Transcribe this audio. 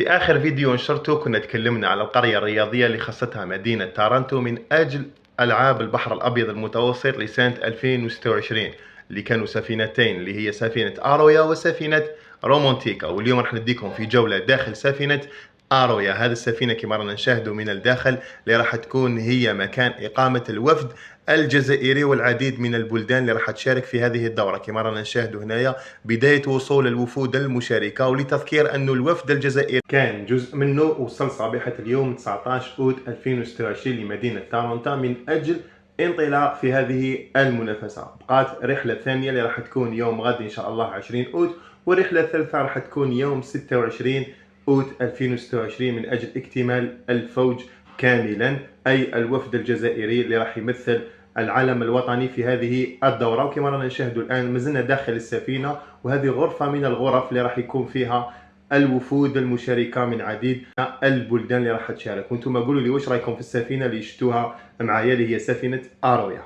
في آخر فيديو نشرته كنا تكلمنا على القرية الرياضية اللي خصتها مدينة تارنتو من أجل ألعاب البحر الأبيض المتوسط لسنة 2026 اللي كانوا سفينتين اللي هي سفينة آرويا وسفينة رومونتيكا. واليوم راح نديكم في جولة داخل سفينة آرويا. هذه السفينة كما رانا نشاهدوا من الداخل اللي راح تكون هي مكان إقامة الوفد الجزائري والعديد من البلدان اللي راح تشارك في هذه الدورة. كما رانا نشاهدوا هنايا بداية وصول الوفود المشاركة، ولتذكير أن الوفد الجزائري كان جزء منه وصل صباحة اليوم 19 أوت 2026 لمدينة تارنتو من أجل انطلاق في هذه المنافسة. بقات رحلة ثانية اللي راح تكون يوم غد إن شاء الله 20 أوت، والرحلة الثالثة راح تكون يوم 26 أوت 2026 من أجل اكتمال الفوج كاملا، أي الوفد الجزائري اللي راح يمثل العلم الوطني في هذه الدورة. وكما رانا نشاهدوا الآن مازلنا داخل السفينة، وهذه غرفة من الغرف اللي راح يكون فيها الوفود المشاركة من عديد البلدان اللي راح تشارك. وانتم قولوا لي واش رايكم في السفينة اللي شفتوها معايا اللي هي سفينة آرويا.